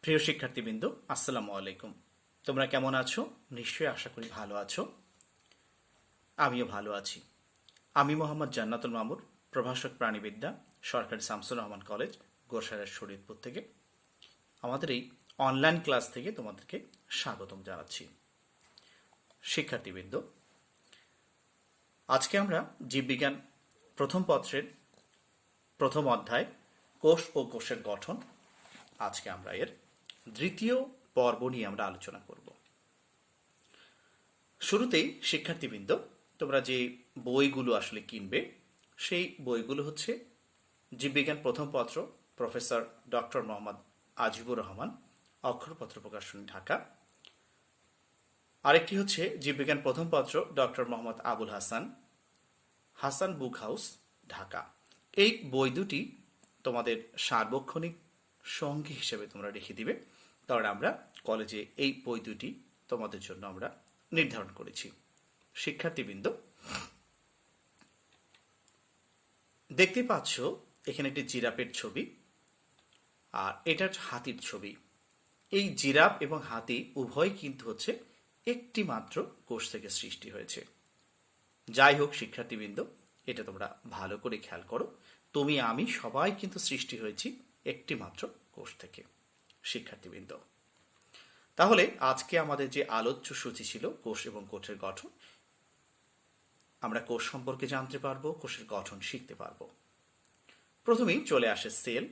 প্রিয় শিক্ষার্থীবৃন্দ, আসসালামু আলাইকুম। তোমরা কেমন আছো? নিশ্চয়ই আশা করি ভালো আছো। আমিও ভালো আছি। আমি মোহাম্মদ জান্নাতুল মামুর, প্রভাষক প্রাণীবিদ্যা, সরকারি শামসুর রহমান কলেজ, গোসাইয়ের শরীয়তপুর থেকে আমাদের এই অনলাইন ক্লাস থেকে তোমাদেরকে স্বাগতম জানাচ্ছি। শিক্ষার্থীবৃন্দ, আজকে আমরা জীববিজ্ঞান প্রথম পত্রের প্রথম অধ্যায় কোষ ও কোষের গঠন, আজকে আমরা এর দ্বিতীয় পর্ব নিয়ে আমরা আলোচনা করব। শুরুতেই শিক্ষার্থীবৃন্দ, তোমরা যে বইগুলো আসলে কিনবে সেই বইগুলো হচ্ছে জীববিজ্ঞান প্রথম পত্র, প্রফেসর ডক্টর মোহাম্মদ আজিবুর রহমান, অক্ষরপত্র প্রকাশনী, ঢাকা। আরেকটি হচ্ছে জীববিজ্ঞান প্রথম পত্র, ডক্টর মোহাম্মদ আবুল হাসান, হাসান বুক হাউস, ঢাকা। এই বই দুটি তোমাদের সার্বক্ষণিক সঙ্গী হিসেবে তোমরা রেখে দিবে, কারণ আমরা কলেজে এই বই দুটি তোমাদের জন্য আমরা নির্ধারণ করেছি। শিক্ষার্থীবৃন্দ, দেখতে পাচ্ছ এখানে একটি জিরাফের ছবি, আর এটা হাতির ছবি। এই জিরাফ এবং হাতি উভয় কিন্তু হচ্ছে একটি মাত্র কোষ থেকে সৃষ্টি হয়েছে। যাই হোক শিক্ষার্থীবৃন্দ, এটা তোমরা ভালো করে খেয়াল করো, তুমি আমি সবাই কিন্তু সৃষ্টি হয়েছি একটি মাত্র কোষ থেকে। শিক্ষার্থীবৃন্দ, তাহলে আজকে আমাদের যে আলোচ্য সূচি ছিল কোষ এবং কোষের গঠন, আমরা কোষ সম্পর্কে জানতে পারবো, কোষের গঠন শিখতে পারবো। প্রথমেই চলে আসে সেল।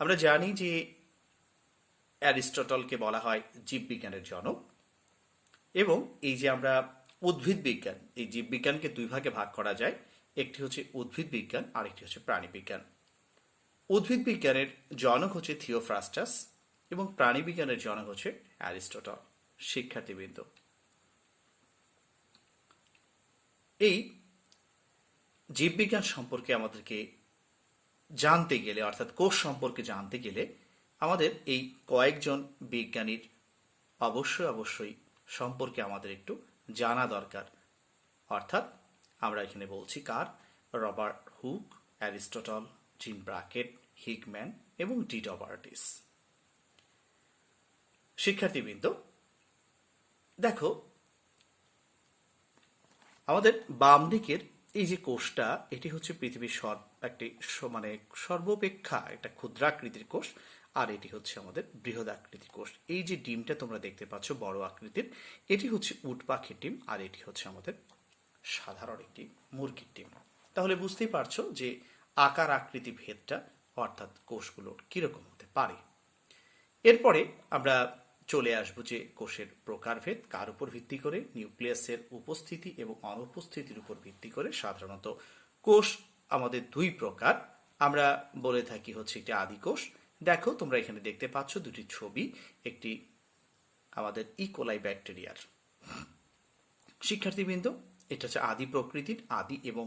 আমরা জানি যে অ্যারিস্টটলকে বলা হয় জীববিজ্ঞানের জনক, এবং এই যে আমরা উদ্ভিদ বিজ্ঞান, এই জীববিজ্ঞানকে দুই ভাগে ভাগ করা যায়, একটি হচ্ছে উদ্ভিদ বিজ্ঞান আর একটি হচ্ছে প্রাণী বিজ্ঞান। উদ্ভিদ বিজ্ঞানের জনক হচ্ছে থিওফ্রাস্টাস এবং প্রাণী বিজ্ঞানের জনক হচ্ছে অ্যারিস্টটল। শিক্ষার্থীবৃন্দ, এই জীববিজ্ঞান সম্পর্কে আমাদেরকে জানতে গেলে, অর্থাৎ কোষ সম্পর্কে জানতে গেলে আমাদের এই কয়েকজন বিজ্ঞানীর অবশ্যই সম্পর্কে আমাদের একটু জানা দরকার। অর্থাৎ আমরা এখানে বলছি কার? রবার্ট হুক, অ্যারিস্টটল, জিন ব্রাকেট, হিগম্যান এবং ডি ডবার্টিস। শিক্ষার্থীবৃন্দ, দেখো আমাদের বাম দিকের এই যে কোষটা, এটি হচ্ছে পৃথিবীর একটি মানে সর্বাপেক্ষা একটা ক্ষুদ্রাকৃতির কোষ, আর এটি হচ্ছে আমাদের বৃহৎ আকৃতির কোষ। এই যে ডিমটা তোমরা দেখতে পাচ্ছ বড় আকৃতির, এটি হচ্ছে উট পাখির ডিম, আর এটি হচ্ছে আমাদের সাধারণ একটি মুরগির ডিম। তাহলে বুঝতেই পারছো যে আকার আকৃতি ভেদটা, অর্থাৎ কোষগুলোর কিরকম হতে পারে। এরপরে আমরা চলে আসবো যে কোষের প্রকারভেদ, কার উপর ভিত্তি করে? নিউক্লিয়াসের উপস্থিতি এবং অনুপস্থিতির উপর ভিত্তি করে। সাধারণত কোষ আমাদের দুই প্রকার, আমরা বলে থাকি হচ্ছে একটি আদি কোষ। দেখো তোমরা এখানে দেখতে পাচ্ছ দুটি ছবি, একটি আমাদের ইকোলাই ব্যাকটেরিয়ার। শিক্ষার্থীবৃন্দ, এটা হচ্ছে আদি প্রকৃতির, আদি এবং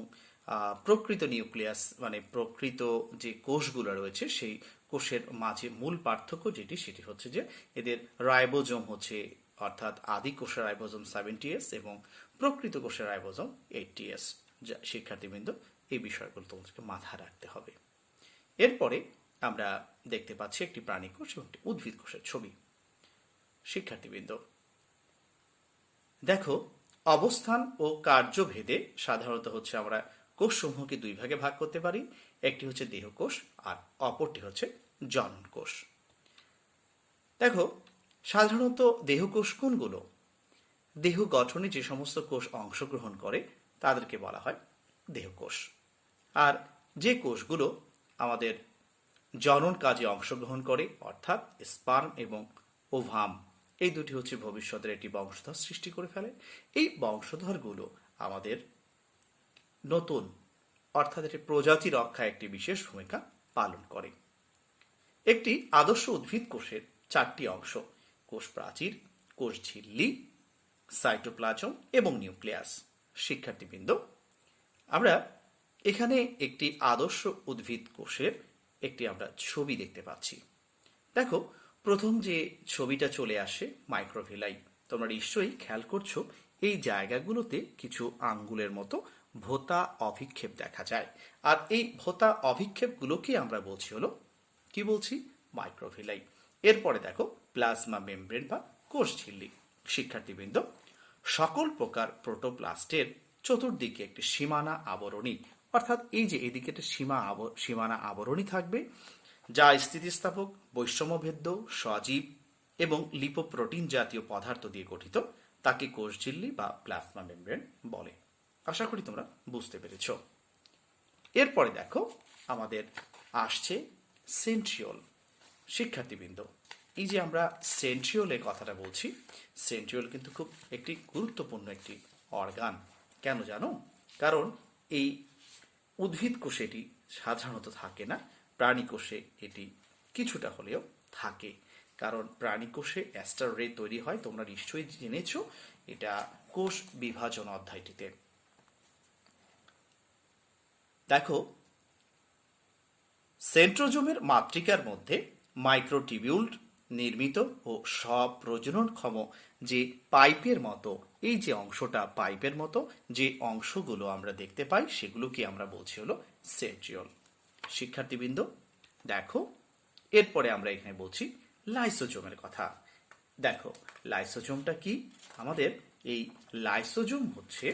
প্রকৃত নিউক্লিয়াস মানে প্রকৃত যে কোষগুলো রয়েছে সেই কোষের মাঝে মূল পার্থক্য যেটি, সেটি হচ্ছে যে এদের রাইবোজোম হচ্ছে, অর্থাৎ আদি কোষের রাইবোজোম 70S এবং প্রকৃত কোষের রাইবোজোম 80S। শিক্ষার্থীবৃন্দ, এই বিষয়গুলো তোমাদেরকে মাথায় রাখতে হবে। এরপরে আমরা দেখতে পাচ্ছি একটি প্রাণী কোষ এবং একটি উদ্ভিদ কোষের ছবি। শিক্ষার্থীবৃন্দ, দেখো অবস্থান ও কার্যভেদে সাধারণত হচ্ছে আমরা কোষসমূহকে দুই ভাগে ভাগ করতে পারি, একটি হচ্ছে দেহকোষ আর অপরটি হচ্ছে জনন কোষ। দেখো সাধারণত দেহকোষ কোনগুলো? দেহ গঠনে যে সমস্ত কোষ অংশগ্রহণ করে তাদেরকে বলা হয় দেহকোষ। আর যে কোষগুলো আমাদের জনন কাজে অংশগ্রহণ করে, অর্থাৎ স্পার্ম এবং ওভাম, এই দুটি হচ্ছে ভবিষ্যতের একটি বংশধর সৃষ্টি করে ফেলে। এই বংশধরগুলো আমাদের নতুন, অর্থাৎ একটি প্রজাতি রক্ষায় একটি বিশেষ ভূমিকা পালন করে। একটি আদর্শ উদ্ভিদ কোষের চারটি অংশ: কোষ প্রাচীর, কোষ ঝিল্লি, সাইটোপ্লাজম এবং নিউক্লিয়াস। শিক্ষার্থীবৃন্দ, আমরা এখানে একটি আদর্শ উদ্ভিদ কোষের একটি আমরা ছবি দেখতে পাচ্ছি। দেখো প্রথম যে ছবিটা চলে আসে মাইক্রোভিলাই, তোমরা নিশ্চয়ই খেয়াল করছো এই জায়গাগুলোতে কিছু আঙ্গুলের মতো ভোঁতা অভিক্ষেপ দেখা যায়, আর এই ভোঁতা অভিক্ষেপগুলোকে আমরা বলছি হলো কি বলছি? মাইক্রোভিলাই। এরপরে দেখো প্লাজমা মেমব্রেন বা কোষ ঝিল্লি। শিক্ষার্থীবৃন্দ, সকল প্রকার প্রোটোপ্লাস্টের চতুর্দিকে একটি সীমানা আবরণী, অর্থাৎ এই যে এদিকে একটা সীমানা আবরণী থাকবে, যা স্থিতিস্থাপক, বৈষম্যভেদ্য, সজীব এবং লিপোপ্রোটিন জাতীয় পদার্থ দিয়ে গঠিত, তাকে কোষঝিল্লি বা প্লাজমা মেমব্রেন বলে। আশা করি তোমরা বুঝতে পেরেছ। এরপরে দেখো আমাদের আসছে সেন্ট্রিওল। শিক্ষার্থীবৃন্দ, এই যে আমরা সেন্ট্রিওলের কথাটা বলছি, সেন্ট্রিওল কিন্তু খুব একটি গুরুত্বপূর্ণ একটি অর্গান। কেন জানো? কারণ এই উদ্ভিদ কোষে এটি সাধারণত থাকে না, প্রাণী কোষে এটি কিছুটা হলেও থাকে। কারণ প্রাণী কোষে অ্যাস্টার রে তৈরি হয়, তোমরা নিশ্চয়ই জেনেছ এটা কোষ বিভাজন অধ্যায়টিতে। দেখো, সেন্ট্রোজোমের মাতৃকার মধ্যে মাইক্রোটিবিউল নির্মিত ও স্বপ্রজননক্ষম যে পাইপের মতো, এই যে অংশটা পাইপের মতো যে অংশগুলো আমরা দেখতে পাই, সেগুলোকে আমরা বলছি হলো সেন্ট্রিওল। শিক্ষার্থীবৃন্দ দেখো, এরপরে আমরা এখানে বলছি লাইসোজোমের কথা। দেখো, লাইসোজোমটা কি? আমাদের এই লাইসোজোম হচ্ছে,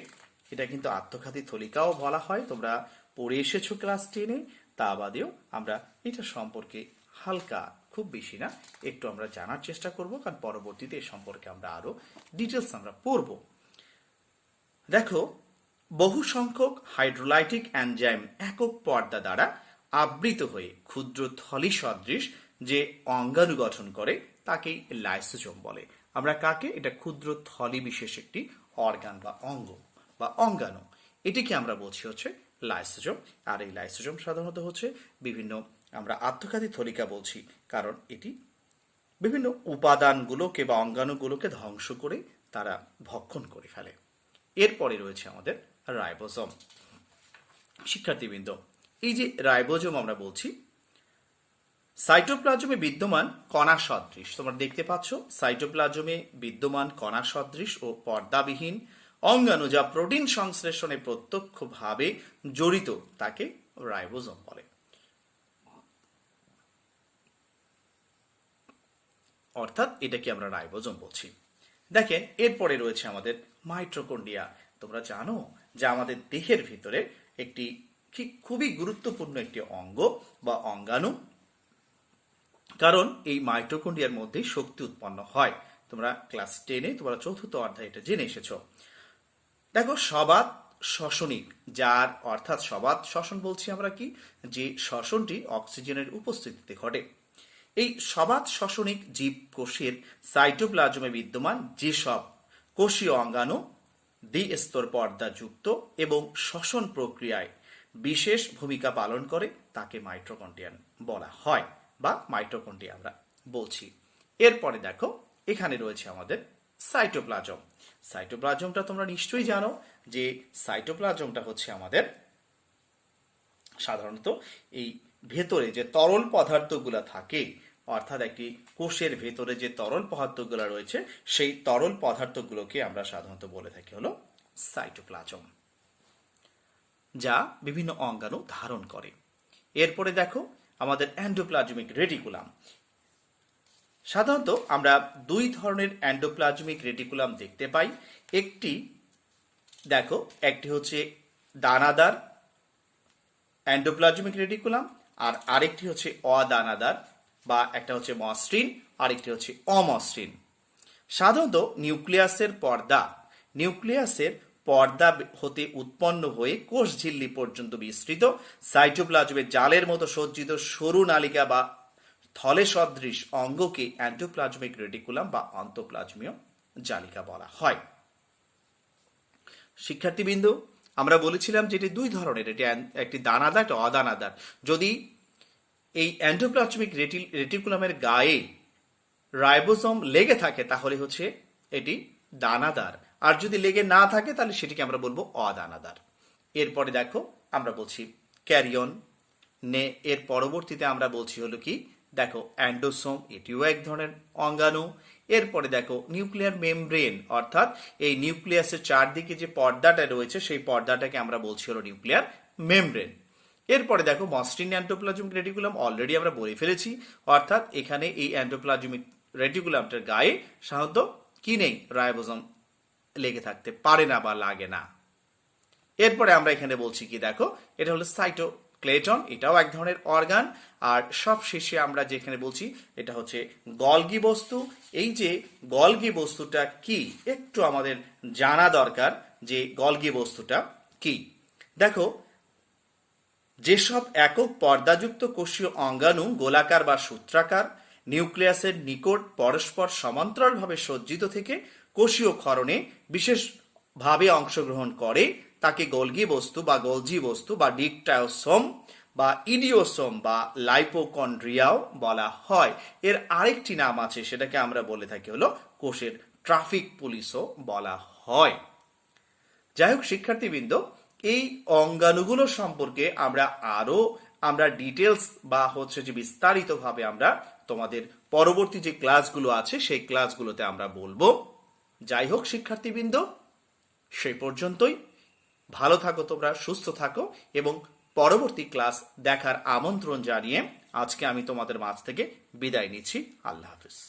এটা কিন্তু আত্মঘাতী থলিকাও বলা হয়, তোমরা পড়ে এসেছো ক্লাস 10-এ। তা বাদেও আমরা এটা সম্পর্কে হালকা, খুব বেশি না, একটু আমরা জানার চেষ্টা করব, কারণ পরবর্তীতে এ সম্পর্কে আমরা আরো ডিটেলস আমরা পড়ব। দেখো, বহু সংখ্যক হাইড্রোলাইটিক এনজাইম একক পর্দা দ্বারা আবৃত হয়ে ক্ষুদ্র থলি সদৃশ যে অঙ্গাণু গঠন করে তাকেই লাইসোজোম বলে। আমরা কাকে? এটা ক্ষুদ্র থলি বিশেষ একটি অর্গান বা অঙ্গ বা অঙ্গাণু, এটিকে আমরা বলছি হচ্ছে লাইসোজোম। আর এই লাইসোজোম সাধারণত হচ্ছে বিভিন্ন, আমরা আত্মঘাতী থলিকা বলছি কারণ এটি বিভিন্ন উপাদানগুলোকে বা অঙ্গাণুগুলোকে ধ্বংস করে তারা ভক্ষণ করে ফেলে। এরপরে রয়েছে আমাদের রাইবোজোম। শিক্ষার্থীবৃন্দ, এই যে রাইবোজোম আমরা বলছি, সাইটোপ্লাজমে বিদ্যমান কণা সদৃশ, তোমরা দেখতে পাচ্ছ সাইটোপ্লাজমে বিদ্যমান কণা সদৃশ ও পর্দাবিহীন অঙ্গাণু যা প্রোটিন সংশ্লেষণে প্রত্যক্ষভাবে জড়িত, তাকে রাইবোজোম বলে। অর্থাৎ এটাকে আমরা রাইবোজোম বলছি। দেখেন, এরপরে রয়েছে আমাদের মাইটোকন্ড্রিয়া। তোমরা জানো যে আমাদের দেহের ভিতরে একটি খুবই গুরুত্বপূর্ণ একটি অঙ্গ বা অঙ্গাণু, কারণ এই মাইটোকন্ড্রিয়ার মধ্যেই শক্তি উৎপন্ন হয়। তোমরা ক্লাস 10-এ তোমরা চতুর্থ অধ্যায় এটা জেনে এসেছো। দেখো, সবাত শ্বসনিক, যার অর্থাৎ সবাত শ্বসন বলছি আমরা কি, যে শ্বসনটি অক্সিজেনের উপস্থিতিতে ঘটে। এই সবাত শ্বসনিক জীব কোষের সাইটোপ্লাজমে বিদ্যমান যেসব কোষীয় অঙ্গাণু দ্বিস্তর পর্দা যুক্ত এবং শ্বসন প্রক্রিয়ায় বিশেষ ভূমিকা পালন করে তাকে মাইটোকন্ড্রিয়া বলা হয় বা মাইটোকন্ড্রিয়া আমরা বলছি। এরপরে দেখো, এখানে রয়েছে আমাদের সাইটোপ্লাজম। সাইটোপ্লাজমটা তোমরা নিশ্চয়ই জানো যে সাইটোপ্লাজমটা হচ্ছে আমাদের সাধারণত এই ভেতরে যে তরল পদার্থগুলো থাকে, অর্থাৎ একটি কোষের ভেতরে যে তরল পদার্থগুলো রয়েছে, সেই তরল পদার্থগুলোকে আমরা সাধারণত বলে থাকি হলো সাইটোপ্লাজম, যা বিভিন্ন অঙ্গাণু ধারণ করে। এরপরে দেখো আমাদের এন্ডোপ্লাজমিক রেটিকুলাম। সাধারণত আমরা দুই ধরনের এন্ডোপ্লাজমিক রেটিকুলাম দেখতে পাই। একটি দেখো, একটি হচ্ছে দানাদার এন্ডোপ্লাজমিক রেটিকুলাম, আর আরেকটি হচ্ছে অদানাদার, বা একটা হচ্ছে মসৃণ, আরেকটি হচ্ছে অমসৃণ। সাধারণত নিউক্লিয়াসের পর্দা হতে উৎপন্ন হয়ে কোষ ঝিল্লি পর্যন্ত বিস্তৃত সাইটোপ্লাজমের জালের মতো সজ্জিত সরু নালিকা বা থলে সদৃশ অঙ্গকে এন্ডোপ্লাজমিক রেটিকুলাম বা অন্তঃপ্লাজমীয় জালিকা বলা হয়। শিক্ষার্থীবৃন্দ, আমরা বলেছিলাম যে এটি দুই ধরনের, এটি একটি দানাদার, একটা অদানাদার। যদি এই এন্ডোপ্লাজমিক রেটিকুলামের গায়ে রাইবোজোম লেগে থাকে তাহলে হচ্ছে এটি দানাদার, আর যদি লেগে না থাকে তাহলে সেটিকে আমরা বলবো অদানাদার। এরপরে দেখো আমরা বলছি ক্যারিয়ন, এর পরবর্তীতে আমরা বলছি হলো কি, দেখো অ্যান্ডোসোম, এটিও এক ধরনের অঙ্গাণু। এরপরে দেখো নিউক্লিয়ার মেমব্রেন, অর্থাৎ এই নিউক্লিয়াসের চারদিকে যে পর্দাটা রয়েছে সেই পর্দাটাকে আমরা বলছি হলো নিউক্লিয়ার মেমব্রেন। এরপরে দেখো মসৃণ এন্ডোপ্লাজমিক রেটিকুলাম অলরেডি আমরা বলে ফেলেছি, অর্থাৎ এখানে এই এন্ডোপ্লাজমিক রেটিকুলামটার গায়ে সাধারণত কি নেই, রাইবোজোম লেগে থাকতে পারে না বা লাগে না। এরপরে আমরা এখানে বলছি কি দেখো, এটা হলো সাইটোস্কেলেটন, এটাও এক ধরনের অর্গান। আর সব শেষে আমরা যেখানে বলছি এটা হচ্ছে গলগি বস্তু। এই যে গলগি বস্তুটা কি একটু আমাদের জানা দরকার, যে গলগি বস্তুটা কি। দেখো, যেসব একক পর্দাযুক্ত কোষীয় অঙ্গাণু গোলাকার বা সূত্রাকার নিউক্লিয়াসের নিকট পরস্পর সমান্তরালভাবে সজ্জিত থেকে কোষীয় ক্ষরণে বিশেষভাবে অংশগ্রহণ করে তাকে গোলগি বস্তু বা গোলজি বস্তু বা ডিকটায়োসোম বা ইডিওসোম বা লাইপোকন্ড্রিয়াও বলা হয়। এর আরেকটি নাম আছে, সেটাকে আমরা বলে থাকি হলো কোষের ট্রাফিক পুলিশও বলা হয়। যাই হোক শিক্ষার্থীবৃন্দ, এই অঙ্গাণুগুলো সম্পর্কে আমরা ডিটেলস বা হচ্ছে যে বিস্তারিতভাবে আমরা তোমাদের পরবর্তী যে ক্লাসগুলো আছে সেই ক্লাসগুলোতে আমরা বলবো। যাই হোক শিক্ষার্থীবৃন্দ, সেই পর্যন্তই। ভালো থাকো তোমরা, সুস্থ থাকো এবং পরবর্তী ক্লাস দেখার আমন্ত্রণ জানিয়ে আজকে আমি তোমাদের মাঝ থেকে বিদায় নিচ্ছি। আল্লাহ হাফিজ।